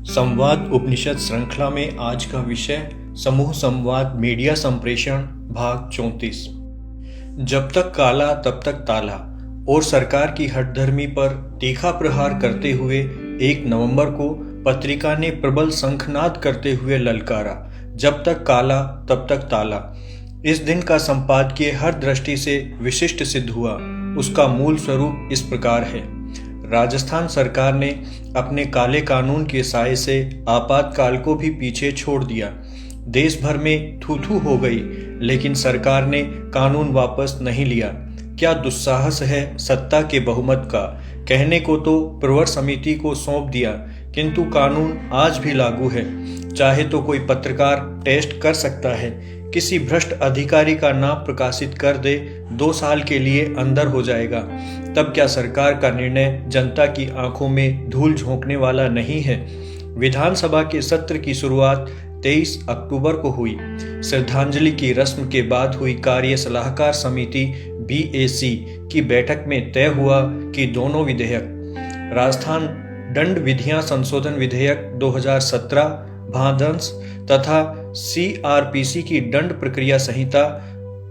संवाद उपनिषद श्रृंखला में आज का विषय समूह संवाद मीडिया संप्रेषण भाग 34। जब तक काला तब तक ताला और सरकार की हठधर्मी पर तीखा प्रहार करते हुए 1 नवंबर को पत्रिका ने प्रबल शंखनाद करते हुए ललकारा, जब तक काला तब तक ताला। इस दिन का संपादकीय हर दृष्टि से विशिष्ट सिद्ध हुआ। उसका मूल स्वरूप इस प्रकार है। राजस्थान सरकार ने अपने काले कानून के साए से आपातकाल को भी पीछे छोड़ दिया। देश भर में थू थू हो गई, लेकिन सरकार ने कानून वापस नहीं लिया। क्या दुस्साहस है सत्ता के बहुमत का। कहने को तो प्रवर समिति को सौंप दिया, किंतु कानून आज भी लागू है। चाहे तो कोई पत्रकार टेस्ट कर सकता है, किसी भ्रष्ट अधिकारी का नाम प्रकाशित कर दे, 2 साल के लिए अंदर हो जाएगा। तब क्या सरकार का निर्णय जनता की आंखों में धूल झोंकने वाला नहीं है। विधानसभा के सत्र की शुरुआत 23 अक्टूबर को हुई। श्रद्धांजलि की रस्म के बाद हुई कार्य सलाहकार समिति BAC की बैठक में तय हुआ कि दोनों विधेयक, राजस्थान दंड विधियां संशोधन विधेयक 2017 भादंश तथा CRPC की दंड प्रक्रिया संहिता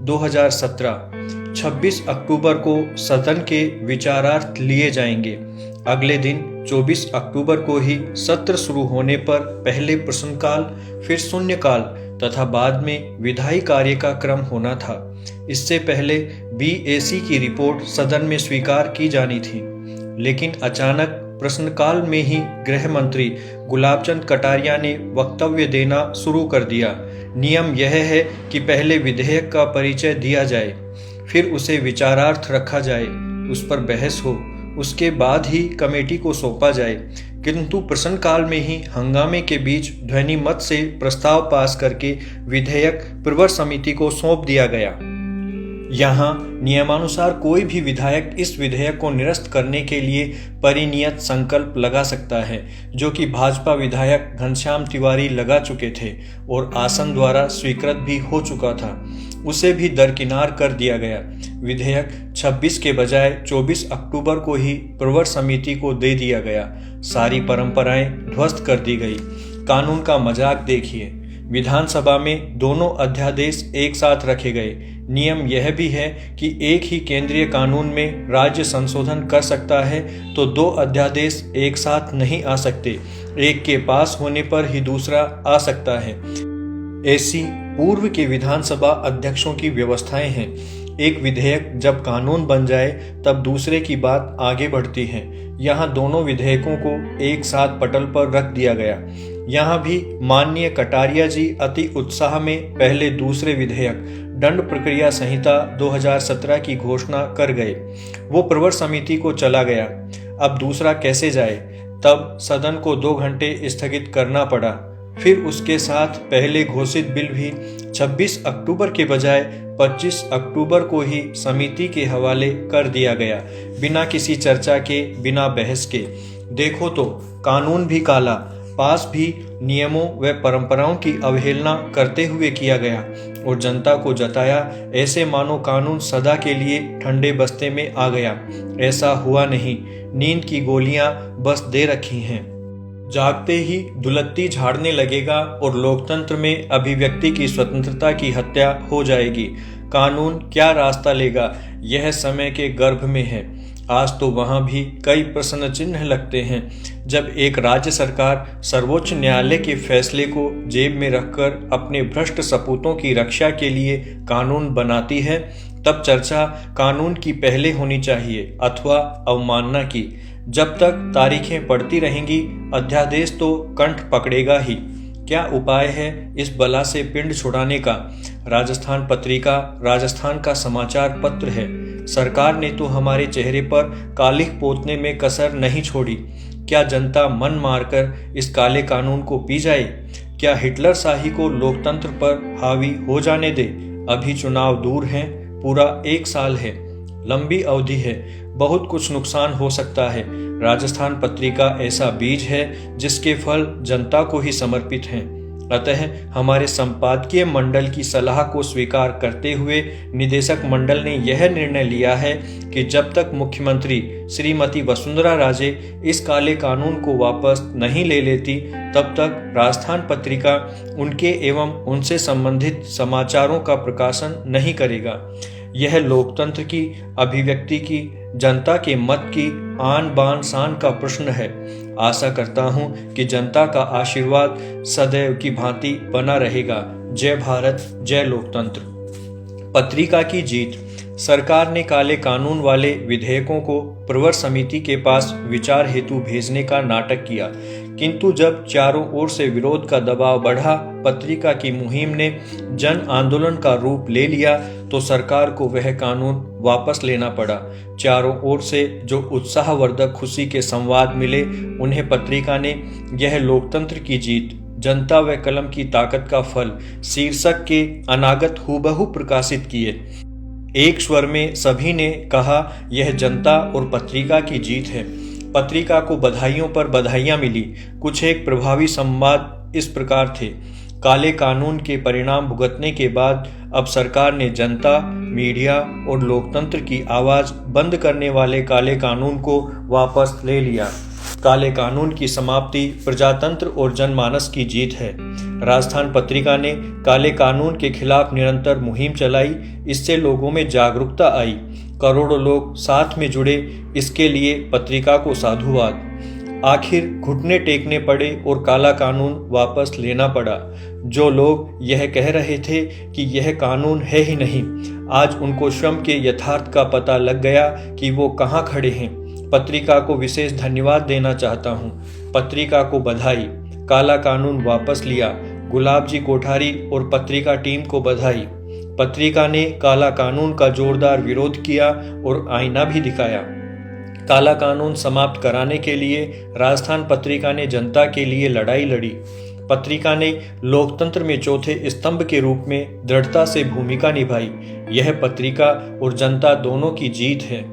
2017 26 अक्टूबर को सदन के विचारार्थ लिए जाएंगे। अगले दिन 24 अक्टूबर को ही सत्र शुरू होने पर पहले प्रश्नकाल, फिर शून्यकाल तथा बाद में विधायी कार्य का क्रम होना था। इससे पहले BAC की रिपोर्ट सदन में स्वीकार की जानी थी, लेकिन अचानक प्रश्नकाल में ही गृह मंत्री गुलाबचंद कटारिया ने वक्तव्य देना शुरू कर दिया। नियम यह है कि पहले विधेयक का परिचय दिया जाए, फिर उसे विचारार्थ रखा जाए, उस पर बहस हो, उसके बाद ही कमेटी को सौंपा जाए। किंतु प्रश्नकाल में ही हंगामे के बीच ध्वनि मत से प्रस्ताव पास करके विधेयक प्रवर समिति को सौंप दिया गया। यहाँ नियमानुसार कोई भी विधायक इस विधेयक को निरस्त करने के लिए परिनियत संकल्प लगा सकता है, जो कि भाजपा विधायक घनश्याम तिवारी लगा चुके थे और आसन द्वारा स्वीकृत भी हो चुका था। उसे भी दरकिनार कर दिया गया। विधेयक 26 के बजाय 24 अक्टूबर को ही प्रवर समिति को दे दिया गया। सारी परंपराएं ध्वस्त कर दी गई। कानून का मजाक देखिए। विधानसभा में दोनों अध्यादेश एक साथ रखे गए। नियम यह भी है कि एक ही केंद्रीय कानून में राज्य संशोधन कर सकता है, तो 2 अध्यादेश एक साथ नहीं आ सकते। एक के पास होने पर ही दूसरा आ सकता है। ऐसी पूर्व के विधानसभा अध्यक्षों की व्यवस्थाएं हैं। एक विधेयक जब कानून बन जाए तब दूसरे की बात आगे बढ़ती है। यहाँ दोनों विधेयकों को एक साथ पटल पर रख दिया गया। यहाँ भी माननीय कटारिया जी अति उत्साह में पहले दूसरे विधेयक दंड प्रक्रिया संहिता 2017 की घोषणा कर गए। वो प्रवर समिति को चला गया। अब दूसरा कैसे जाए। तब सदन को 2 घंटे स्थगित करना पड़ा। फिर उसके साथ पहले घोषित बिल भी 26 अक्टूबर के बजाय 25 अक्टूबर को ही समिति के हवाले कर दिया गया, बिना किसी चर्चा के, बिना बहस के। देखो तो कानून भी काला, पास भी नियमों व परंपराओं की अवहेलना करते हुए किया गया और जनता को जताया ऐसे मानो कानून सदा के लिए ठंडे बस्ते में आ गया। ऐसा हुआ नहीं। नींद की गोलियां बस दे रखी हैं। जागते ही दुलत्ती झाड़ने लगेगा और लोकतंत्र में अभिव्यक्ति की स्वतंत्रता की हत्या हो जाएगी। कानून क्या रास्ता लेगा, यह समय के गर्भ में है। आज तो वहां भी कई प्रश्न चिन्ह लगते हैं। जब एक राज्य सरकार सर्वोच्च न्यायालय के फैसले को जेब में रखकर अपने भ्रष्ट सपूतों की रक्षा के लिए कानून बनाती है, तब चर्चा कानून की पहले होनी चाहिए अथवा अवमानना की। जब तक तारीखें पड़ती रहेंगी, अध्यादेश तो कंठ पकड़ेगा ही। क्या उपाय है इस बला से पिंड छुड़ाने का। राजस्थान पत्रिका राजस्थान का समाचार पत्र है। सरकार ने तो हमारे चेहरे पर कालिख पोतने में कसर नहीं छोड़ी। क्या जनता मन मारकर इस काले कानून को पी जाए। क्या हिटलर शाही को लोकतंत्र पर हावी हो जाने दे। अभी चुनाव दूर हैं, पूरा 1 साल है, लंबी अवधि है, बहुत कुछ नुकसान हो सकता है। राजस्थान पत्रिका ऐसा बीज है जिसके फल जनता को ही समर्पित हैं। अतः हमारे संपादकीय मंडल की सलाह को स्वीकार करते हुए निदेशक मंडल ने यह निर्णय लिया है कि जब तक मुख्यमंत्री श्रीमती वसुंधरा राजे इस काले कानून को वापस नहीं ले लेती, तब तक राजस्थान पत्रिका उनके एवं उनसे संबंधित समाचारों का प्रकाशन नहीं करेगा। यह लोकतंत्र की, अभिव्यक्ति की, जनता के मत की आन बान शान का प्रश्न है। आशा करता हूं कि जनता का आशीर्वाद सदैव की भांति बना रहेगा। जय भारत, जय लोकतंत्र। पत्रिका की जीत। सरकार ने काले कानून वाले विधेयकों को प्रवर समिति के पास विचार हेतु भेजने का नाटक किया, किंतु जब चारों ओर से विरोध का दबाव बढ़ा, पत्रिका की मुहिम ने जन आंदोलन का रूप ले लिया, तो सरकार को वह कानून वापस लेना पड़ा। चारों ओर से जो उत्साहवर्धक खुशी के संवाद मिले, उन्हें पत्रिका ने यह लोकतंत्र की जीत, जनता व कलम की ताकत का फल शीर्षक के अनागत हूबहू प्रकाशित किए। एक स्वर में सभी ने कहा, यह जनता और पत्रिका की जीत है। पत्रिका को बधाइयों पर बधाइयां मिली। कुछ एक प्रभावी संवाद इस प्रकार थे। काले कानून के परिणाम भुगतने के बाद अब सरकार ने जनता, मीडिया और लोकतंत्र की आवाज बंद करने वाले काले कानून को वापस ले लिया। काले कानून की समाप्ति प्रजातंत्र और जनमानस की जीत है। राजस्थान पत्रिका ने काले कानून के खिलाफ निरंतर मुहिम चलाई। इससे लोगों में जागरूकता आई, करोड़ों लोग साथ में जुड़े। इसके लिए पत्रिका को साधुवाद। आखिर घुटने टेकने पड़े और काला कानून वापस लेना पड़ा। जो लोग यह कह रहे थे कि यह कानून है ही नहीं, आज उनको स्वयं के यथार्थ का पता लग गया कि वो कहाँ खड़े हैं। पत्रिका को विशेष धन्यवाद देना चाहता हूँ। पत्रिका को बधाई। काला कानून वापस लिया। गुलाब जी कोठारी और पत्रिका टीम को बधाई। पत्रिका ने काला कानून का जोरदार विरोध किया और आईना भी दिखाया। काला कानून समाप्त कराने के लिए राजस्थान पत्रिका ने जनता के लिए लड़ाई लड़ी। पत्रिका ने लोकतंत्र में चौथे स्तंभ के रूप में दृढ़ता से भूमिका निभाई। यह पत्रिका और जनता दोनों की जीत है।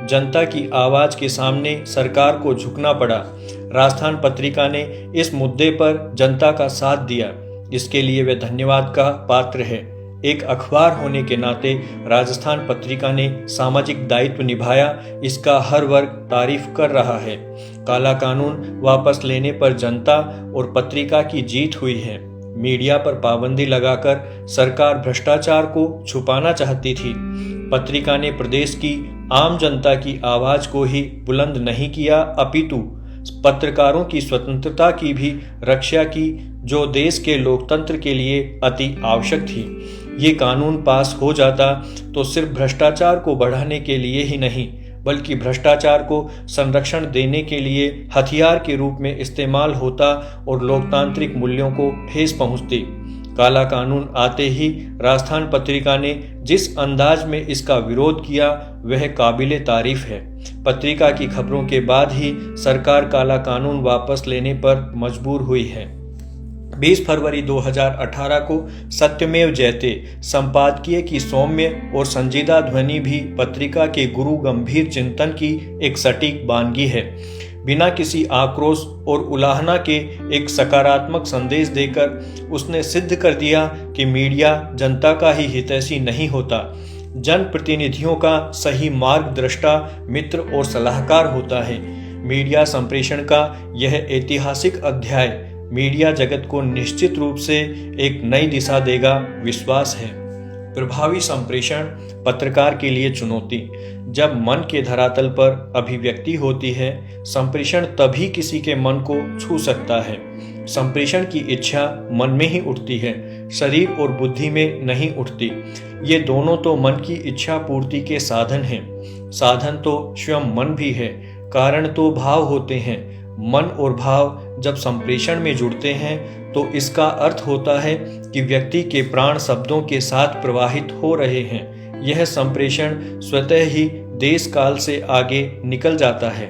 जनता की आवाज के सामने सरकार को झुकना पड़ा। राजस्थान पत्रिका ने इस मुद्दे पर जनता का साथ दिया। इसके लिए वे धन्यवाद का पात्र है। एक अखबार होने के नाते राजस्थान पत्रिका ने सामाजिक दायित्व निभाया। इसका हर वर्ग तारीफ कर रहा है। काला कानून वापस लेने पर जनता और पत्रिका की जीत हुई है। मीडिया पर पाबंदी लगाकर सरकार भ्रष्टाचार को छुपाना चाहती थी। पत्रिका ने प्रदेश की आम जनता की आवाज को ही बुलंद नहीं किया, अपितु पत्रकारों की स्वतंत्रता की भी रक्षा की, जो देश के लोकतंत्र के लिए अति आवश्यक थी। ये कानून पास हो जाता तो सिर्फ भ्रष्टाचार को बढ़ाने के लिए ही नहीं, बल्कि भ्रष्टाचार को संरक्षण देने के लिए हथियार के रूप में इस्तेमाल होता और लोकतांत्रिक मूल्यों को ठेस पहुंचती। काला कानून आते ही राजस्थान पत्रिका ने जिस अंदाज में इसका विरोध किया, वह काबिले तारीफ है। पत्रिका की खबरों के बाद ही सरकार काला कानून वापस लेने पर मजबूर हुई है। 20 फरवरी 2018 को सत्यमेव जयते संपादकीय की सौम्य और संजीदा ध्वनि भी पत्रिका के गुरु गंभीर चिंतन की एक सटीक वानगी है। बिना किसी आक्रोश और उलाहना के एक सकारात्मक संदेश देकर उसने सिद्ध कर दिया कि मीडिया जनता का ही हितैषी नहीं होता, जनप्रतिनिधियों का सही मार्गदृष्टा, मित्र और सलाहकार होता है। मीडिया संप्रेषण का यह ऐतिहासिक अध्याय मीडिया जगत को निश्चित रूप से एक नई दिशा देगा, विश्वास है। प्रभावी संप्रेषण पत्रकार के लिए चुनौती। जब मन के धरातल पर अभिव्यक्ति होती है, संप्रेषण तभी किसी के मन को छू सकता है। संप्रेषण की इच्छा मन में ही उठती है, शरीर और बुद्धि में नहीं उठती। ये दोनों तो मन की इच्छा पूर्ति के साधन हैं। साधन तो स्वयं मन भी है, कारण तो भाव होते हैं। मन और भाव जब संप्रेषण में जुड़ते हैं तो इसका अर्थ होता है कि व्यक्ति के प्राण शब्दों के साथ प्रवाहित हो रहे हैं। यह संप्रेषण स्वतः ही देश काल से आगे निकल जाता है।